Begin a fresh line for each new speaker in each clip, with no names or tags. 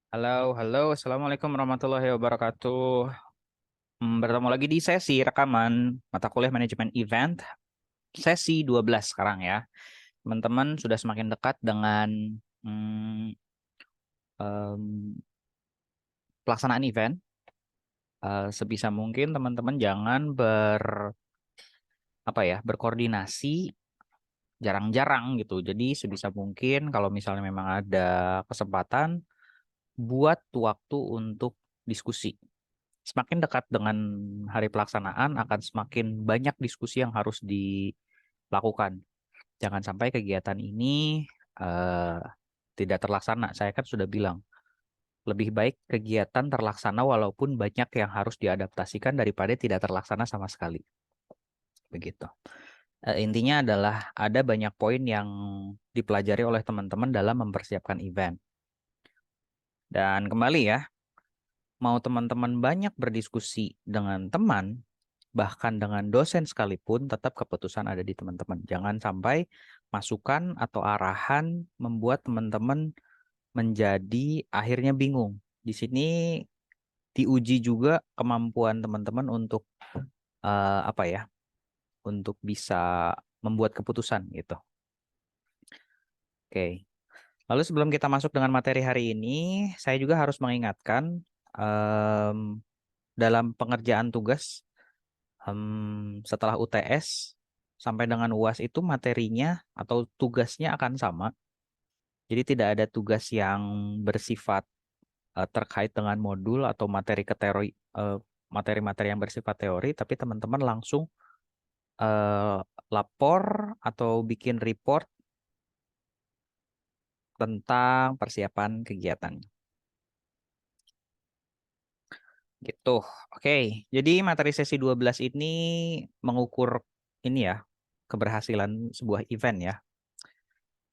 Halo, halo, Assalamualaikum warahmatullahi wabarakatuh. Bertemu lagi di sesi rekaman mata kuliah manajemen event, sesi 12 sekarang ya. Teman-teman sudah semakin dekat dengan hmm, em, pelaksanaan event. Sebisa mungkin teman-teman jangan berkoordinasi jarang-jarang gitu. Jadi sebisa mungkin kalau misalnya memang ada kesempatan, buat waktu untuk diskusi. Semakin dekat dengan hari pelaksanaan akan semakin banyak diskusi yang harus dilakukan. Jangan sampai kegiatan ini eh, tidak terlaksana. Saya kan sudah bilang, lebih baik kegiatan terlaksana walaupun banyak yang harus diadaptasikan daripada tidak terlaksana sama sekali. Begitu. Intinya adalah ada banyak poin yang dipelajari oleh teman-teman dalam mempersiapkan event. Dan kembali ya, mau teman-teman banyak berdiskusi dengan teman, bahkan dengan dosen sekalipun, tetap keputusan ada di teman-teman. Jangan sampai masukan atau arahan membuat teman-teman menjadi akhirnya bingung. Di sini diuji juga kemampuan teman-teman untuk apa ya, untuk bisa membuat keputusan gitu. Oke. Lalu sebelum kita masuk dengan materi hari ini, saya juga harus mengingatkan em, dalam pengerjaan tugas setelah UTS sampai dengan UAS itu materinya atau tugasnya akan sama. Jadi tidak ada tugas yang bersifat terkait dengan modul atau eh, materi-materi yang bersifat teori, tapi teman-teman langsung eh, lapor atau bikin report tentang persiapan kegiatan. Gitu. Oke, jadi materi sesi 12 ini mengukur ini ya, keberhasilan sebuah event ya.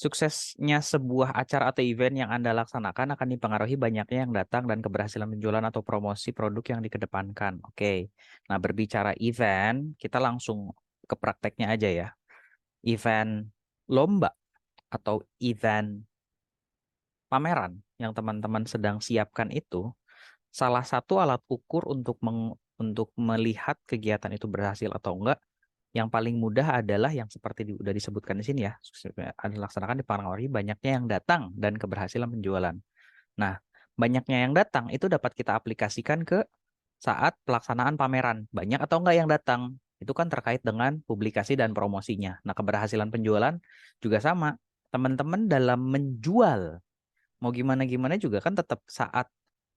Suksesnya sebuah acara atau event yang Anda laksanakan akan dipengaruhi banyaknya yang datang dan keberhasilan penjualan atau promosi produk yang dikedepankan. Oke. Nah, berbicara event, kita langsung ke prakteknya aja ya. Event lomba atau event pameran yang teman-teman sedang siapkan itu salah satu alat ukur untuk melihat kegiatan itu berhasil atau enggak yang paling mudah adalah yang seperti udah disebutkan di sini ya, ada dilaksanakan dipengaruhi banyaknya yang datang dan keberhasilan penjualan. Nah, banyaknya yang datang itu dapat kita aplikasikan ke saat pelaksanaan pameran. Banyak atau enggak yang datang, itu kan terkait dengan publikasi dan promosinya. Nah, keberhasilan penjualan juga sama. Teman-teman dalam menjual, mau gimana-gimana juga kan tetap saat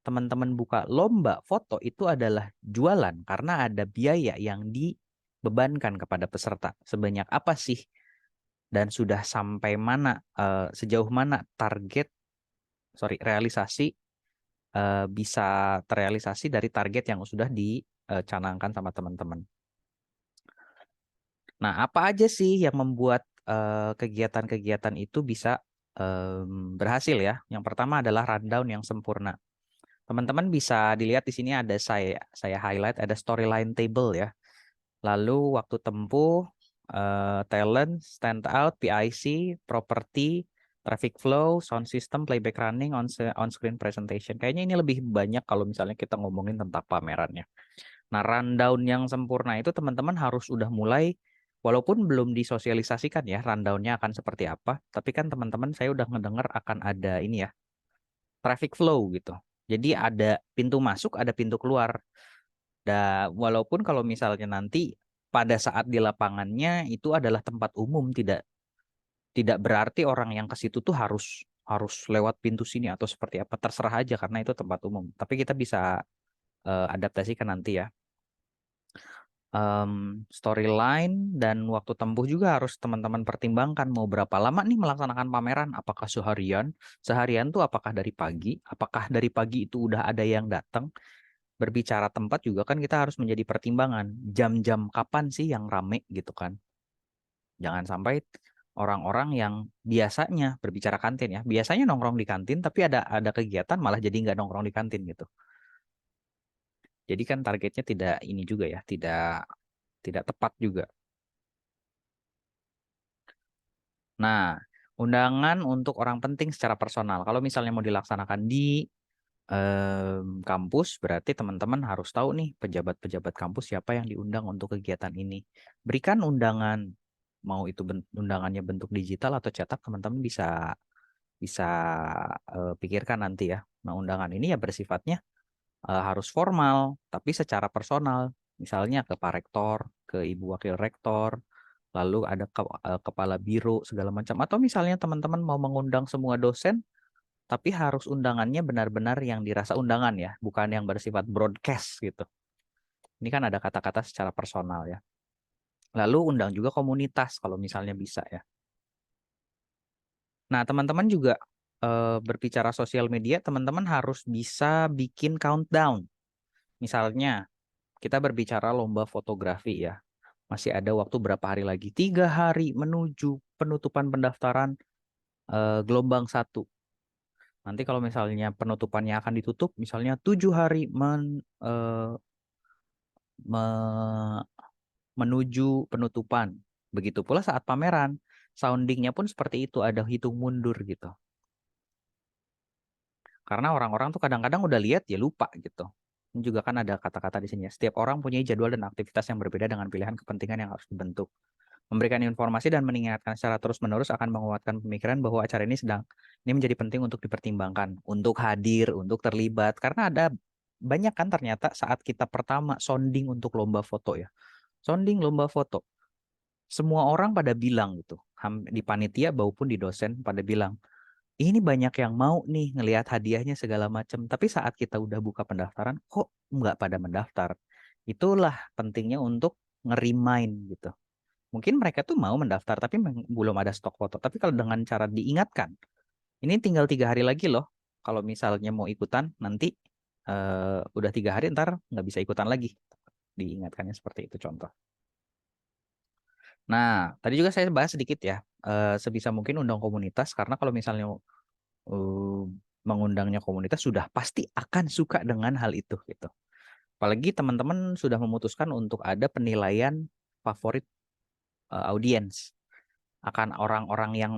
teman-teman buka lomba foto itu adalah jualan karena ada biaya yang dibebankan kepada peserta. Sebanyak apa sih dan sudah sampai mana, sejauh mana realisasi bisa terrealisasi dari target yang sudah dicanangkan sama teman-teman. Nah, apa aja sih yang membuat kegiatan-kegiatan itu bisa berhasil ya? Yang pertama adalah rundown yang sempurna. Teman-teman bisa dilihat di sini ada saya highlight ada storyline table ya. Lalu waktu tempuh, talent, stand out, PIC, property, traffic flow, sound system, playback running, on screen presentation. Kayaknya ini lebih banyak kalau misalnya kita ngomongin tentang pamerannya. Nah, rundown yang sempurna itu teman-teman harus udah mulai, walaupun belum disosialisasikan ya rundownnya akan seperti apa, tapi kan teman-teman saya udah ngedengar akan ada ini ya, traffic flow gitu. Jadi ada pintu masuk, ada pintu keluar. Dan walaupun kalau misalnya nanti pada saat di lapangannya itu adalah tempat umum, tidak tidak berarti orang yang ke situ tuh harus harus lewat pintu sini atau seperti apa, terserah aja karena itu tempat umum. Tapi kita bisa adaptasikan nanti ya. Storyline dan waktu tempuh juga harus teman-teman pertimbangkan mau berapa lama nih melaksanakan pameran. Apakah seharian? Seharian tuh apakah dari pagi? Apakah dari pagi itu udah ada yang datang? Berbicara tempat juga kan kita harus menjadi pertimbangan. Jam-jam kapan sih yang rame gitu kan? Jangan sampai orang-orang yang biasanya berbicara kantin ya, biasanya nongkrong di kantin tapi ada kegiatan malah jadi nggak nongkrong di kantin gitu. Jadi kan targetnya tidak ini juga ya, tidak tidak tepat juga. Nah, undangan untuk orang penting secara personal. Kalau misalnya mau dilaksanakan di kampus, berarti teman-teman harus tahu nih pejabat-pejabat kampus siapa yang diundang untuk kegiatan ini. Berikan undangan, mau itu undangannya bentuk digital atau cetak, teman-teman bisa bisa pikirkan nanti ya. Nah, undangan ini ya bersifatnya harus formal, tapi secara personal. Misalnya ke Pak Rektor, ke Ibu Wakil Rektor, lalu ada kepala biro segala macam. Atau misalnya teman-teman mau mengundang semua dosen, tapi harus undangannya benar-benar yang dirasa undangan ya, bukan yang bersifat broadcast gitu. Ini kan ada kata-kata secara personal ya. Lalu undang juga komunitas kalau misalnya bisa ya. Nah, teman-teman juga berbicara sosial media, teman-teman harus bisa bikin countdown. Misalnya, kita berbicara lomba fotografi ya. Masih ada waktu berapa hari lagi? 3 hari menuju penutupan pendaftaran gelombang 1. Nanti kalau misalnya penutupannya akan ditutup, misalnya 7 hari menuju penutupan. Begitu pula saat pameran, soundingnya pun seperti itu, ada hitung mundur gitu. Karena orang-orang tuh kadang-kadang udah lihat ya lupa gitu. Ini juga kan ada kata-kata di sini ya. Setiap orang punya jadwal dan aktivitas yang berbeda dengan pilihan kepentingan yang harus dibentuk. Memberikan informasi dan mengingatkan secara terus-menerus akan menguatkan pemikiran bahwa acara ini menjadi penting untuk dipertimbangkan, untuk hadir, untuk terlibat. Karena ada banyak kan ternyata saat kita pertama sounding untuk lomba foto ya. Sounding lomba foto. Semua orang pada bilang gitu. Di panitia maupun di dosen pada bilang, ini banyak yang mau nih ngelihat hadiahnya segala macam. Tapi saat kita udah buka pendaftaran, kok nggak pada mendaftar? Itulah pentingnya untuk ngerimain gitu. Mungkin mereka tuh mau mendaftar, tapi belum ada stok foto. Tapi kalau dengan cara diingatkan, ini tinggal 3 hari lagi loh. Kalau misalnya mau ikutan, nanti udah 3 hari, ntar nggak bisa ikutan lagi. Diingatkannya seperti itu contoh. Nah, tadi juga saya bahas sedikit ya. Sebisa mungkin undang komunitas, karena kalau misalnya uh, mengundangnya komunitas, sudah pasti akan suka dengan hal itu gitu. Apalagi teman-teman sudah memutuskan untuk ada penilaian favorit audiens, akan orang-orang yang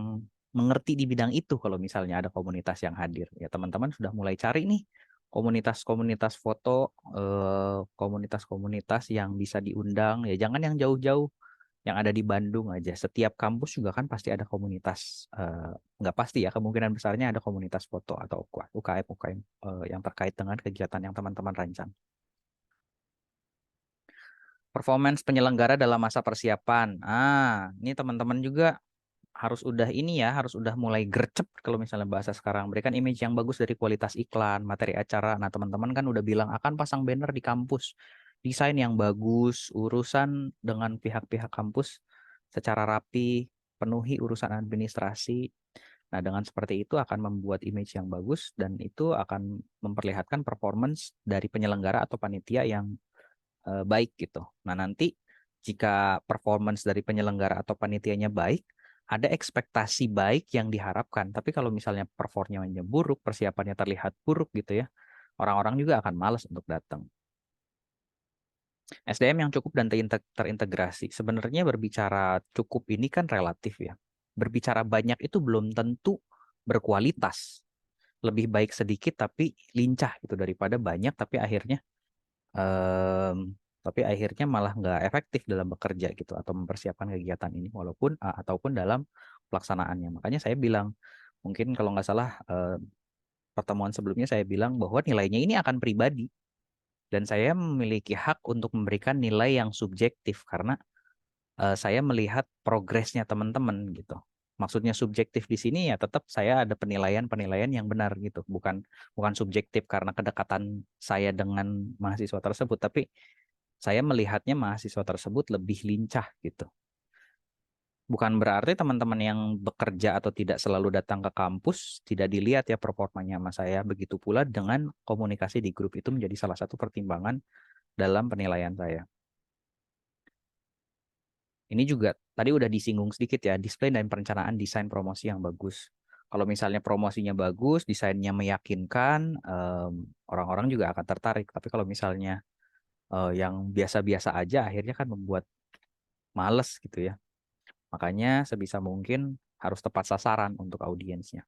mengerti di bidang itu kalau misalnya ada komunitas yang hadir. Ya teman-teman sudah mulai cari nih komunitas-komunitas foto, komunitas-komunitas yang bisa diundang. Ya jangan yang jauh-jauh, yang ada di Bandung aja. Setiap kampus juga kan pasti ada komunitas, nggak pasti ya, kemungkinan besarnya ada komunitas foto atau UKM-UKM yang terkait dengan kegiatan yang teman-teman rancang. Performance penyelenggara dalam masa persiapan. Ini teman-teman juga harus udah ini ya, harus udah mulai gercep kalau misalnya bahasa sekarang. Berikan image yang bagus dari kualitas iklan, materi acara. Nah, teman-teman kan udah bilang akan pasang banner di kampus. Desain yang bagus, urusan dengan pihak-pihak kampus secara rapi, penuhi urusan administrasi. Nah, dengan seperti itu akan membuat image yang bagus dan itu akan memperlihatkan performance dari penyelenggara atau panitia yang baik gitu. Nah, nanti jika performance dari penyelenggara atau panitianya baik, ada ekspektasi baik yang diharapkan. Tapi kalau misalnya performanya buruk, persiapannya terlihat buruk gitu ya, orang-orang juga akan malas untuk datang. SDM yang cukup dan terintegrasi. Sebenarnya berbicara cukup ini kan relatif ya. Berbicara banyak itu belum tentu berkualitas. Lebih baik sedikit tapi lincah gitu daripada banyak tapi akhirnya malah nggak efektif dalam bekerja gitu atau mempersiapkan kegiatan ini ataupun dalam pelaksanaannya. Makanya saya bilang mungkin kalau nggak salah pertemuan sebelumnya saya bilang bahwa nilainya ini akan pribadi dan saya memiliki hak untuk memberikan nilai yang subjektif karena saya melihat progresnya teman-teman gitu. Maksudnya subjektif di sini ya tetap saya ada penilaian-penilaian yang benar gitu, bukan bukan subjektif karena kedekatan saya dengan mahasiswa tersebut, tapi saya melihatnya mahasiswa tersebut lebih lincah gitu. Bukan berarti teman-teman yang bekerja atau tidak selalu datang ke kampus tidak dilihat ya performanya sama saya. Begitu pula dengan komunikasi di grup itu menjadi salah satu pertimbangan dalam penilaian saya. Ini juga tadi udah disinggung sedikit ya, display dan perencanaan desain promosi yang bagus. Kalau misalnya promosinya bagus, desainnya meyakinkan, orang-orang juga akan tertarik. Tapi kalau misalnya yang biasa-biasa aja, akhirnya kan membuat males gitu ya. Makanya sebisa mungkin harus tepat sasaran untuk audiensnya.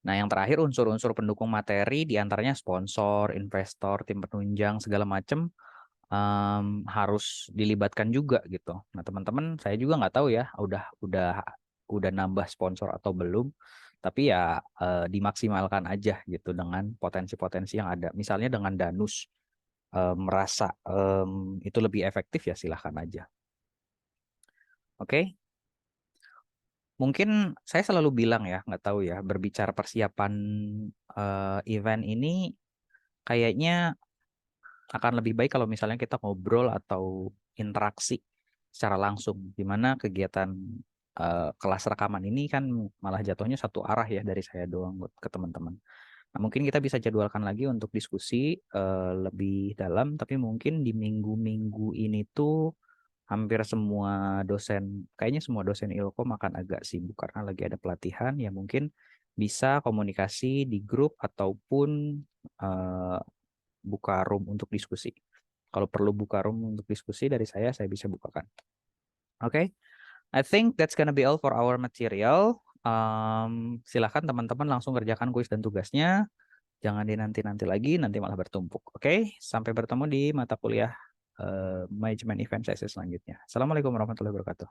Nah, yang terakhir unsur-unsur pendukung materi diantaranya sponsor, investor, tim penunjang segala macam harus dilibatkan juga gitu. Nah, teman-teman, saya juga nggak tahu ya, udah nambah sponsor atau belum. Tapi ya dimaksimalkan aja gitu dengan potensi-potensi yang ada. Misalnya dengan Danus merasa itu lebih efektif ya silahkan aja. Oke, mungkin saya selalu bilang ya, nggak tahu ya, berbicara persiapan event ini kayaknya akan lebih baik kalau misalnya kita ngobrol atau interaksi secara langsung, di mana kegiatan kelas rekaman ini kan malah jatuhnya satu arah ya dari saya doang ke teman-teman. Nah, mungkin kita bisa jadwalkan lagi untuk diskusi lebih dalam, tapi mungkin di minggu-minggu ini tuh hampir semua dosen, kayaknya semua dosen Ilkom akan agak sibuk karena lagi ada pelatihan, ya mungkin bisa komunikasi di grup ataupun eh, buka room untuk diskusi. Kalau perlu buka room untuk diskusi dari saya bisa bukakan. Oke, I think that's gonna be all for our material. Silakan teman-teman langsung kerjakan kuis dan tugasnya. Jangan dinanti-nanti lagi, nanti malah bertumpuk. Oke, sampai bertemu di mata kuliah Management Event sesi selanjutnya. Assalamualaikum warahmatullahi wabarakatuh.